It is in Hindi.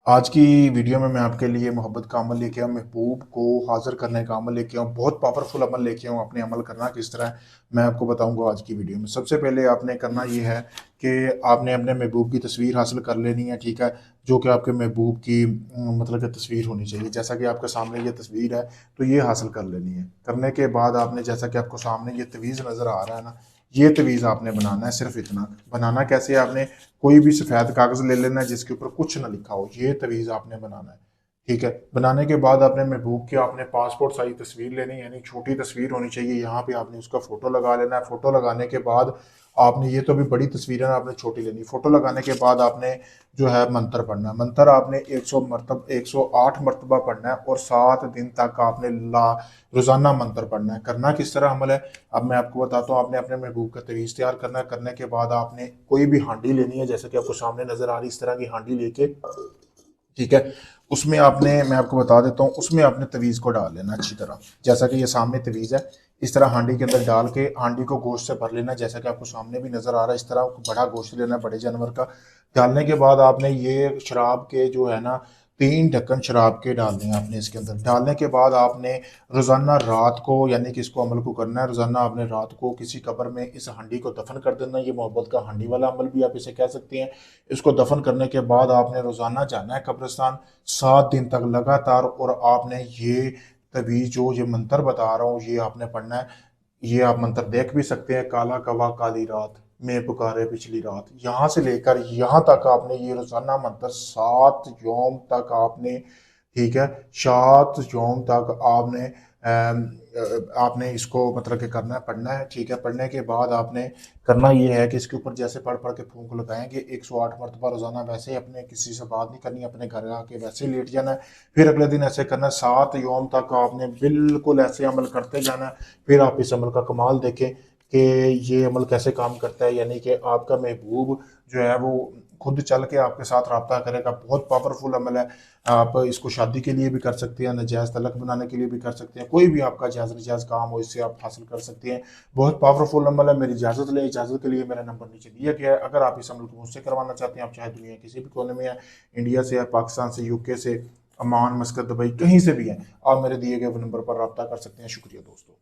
आज की वीडियो में मैं आपके लिए मोहब्बत का अमल लेके आऊँ, महबूब को हाज़िर करने का अमल लेके आऊँ, बहुत पावरफुल अमल लेके आऊँ। अपने अमल करना किस तरह है, मैं आपको बताऊँगा आज की वीडियो में। सबसे पहले आपने करना ये है कि आपने अपने महबूब की तस्वीर हासिल कर लेनी है, ठीक है? जो कि आपके महबूब की मतलब कि तस्वीर होनी चाहिए। जैसा कि आपके सामने ये तस्वीर है, तो ये हासिल कर लेनी है। करने के बाद आपने जैसा कि आपको सामने ये तवीज़ नज़र आ रहा है ना, ये तवीज़ आपने बनाना है, सिर्फ इतना। बनाना कैसे है आपने कोई भी सफ़ेद कागज़ ले लेना है जिसके ऊपर कुछ ना लिखा हो, ये तवीज़ आपने बनाना है, ठीक है। बनाने के बाद आपने महबूब की आपने पासपोर्ट साइज तस्वीर लेनी है, यानी छोटी तस्वीर होनी चाहिए। यहाँ पे आपने उसका फ़ोटो लगा लेना है। फ़ोटो लगाने के बाद आपने ये तो अभी बड़ी तस्वीर है ना, आपने छोटी लेनी। फ़ोटो लगाने के बाद आपने जो है मंत्र पढ़ना है। मंत्र आपने 108 मरतबा पढ़ना है और 7 दिन तक आपने ला रोज़ाना मंत्र पढ़ना है। करना किस तरह अमल है, अब मैं आपको बताता हूँ। आपने अपने महबूब का तवीज़ तैयार करना है। करने के बाद आपने कोई भी हांडी लेनी है, जैसे कि आपको सामने नज़र आ रही इस तरह की हांडी लेके, ठीक है। उसमें आपने मैं आपको बता देता हूँ, उसमें आपने तवीज़ को डाल लेना अच्छी तरह, जैसा कि ये सामने तवीज़ है। इस तरह हांडी के अंदर डाल के हांडी को गोश्त से भर लेना, जैसा कि आपको सामने भी नज़र आ रहा है। इस तरह बड़ा गोश्त लेना है, बड़े जानवर का। डालने के बाद आपने ये शराब के जो है ना 3 ढक्कन शराब के डालने हैं आपने इसके अंदर। डालने के बाद आपने रोज़ाना रात को, यानी कि इसको अमल को करना है, रोज़ाना आपने रात को किसी कब्र में इस हांडी को दफन कर देना। ये मोहब्बत का हांडी वाला अमल भी आप इसे कह सकते हैं। इसको दफन करने के बाद आपने रोज़ाना जाना है कब्रिस्तान 7 दिन तक लगातार, और आपने ये तवीज़ जो ये मंत्र बता रहा हूँ ये आपने पढ़ना है। ये आप मंत्र देख भी सकते हैं, काला कवा काली रात में पुकारे पिछली रात, यहाँ से लेकर यहाँ तक आपने ये रोज़ाना मंत्र 7 योम तक आपने, ठीक है, 7 योम तक आपने आपने इसको मतलब कि करना है, पढ़ना है, ठीक है। पढ़ने के बाद आपने करना ये है कि इसके ऊपर जैसे पढ़ पढ़ के फूंक लगाएंगे 108 मरतबा रोजाना। वैसे ही अपने किसी से बात नहीं करनी, अपने घर आके वैसे ही लेट जाना है। फिर अगले दिन ऐसे करना है, 7 योम तक आपने बिल्कुल ऐसे अमल करते जाना है। फिर आप इस अमल का कमाल देखें कि ये अमल कैसे काम करता है, यानी कि आपका महबूब जो है वो खुद चल के आपके साथ रब्ता करेगा। बहुत पावरफुल अमल है। आप इसको शादी के लिए भी कर सकते हैं, नजायज़ तलक बनाने के लिए भी कर सकते हैं, कोई भी आपका जायज़ नजायज़ काम हो इससे आप हासिल कर सकते हैं। बहुत पावरफुल अमल है। मेरी इजाज़त ले, इजाज़त के लिए मेरा नंबर नीचे दिया गया है। अगर आप इस अमल को मुझसे करवाना चाहते हैं, आप चाहे दुनिया किसी भी कोने में हैं, इंडिया से या पाकिस्तान से, यूके से, अमान, मस्कत, दुबई, कहीं से भी हैं, आप मेरे दिए गए नंबर पर रब्ता कर सकते हैं। शुक्रिया दोस्तों।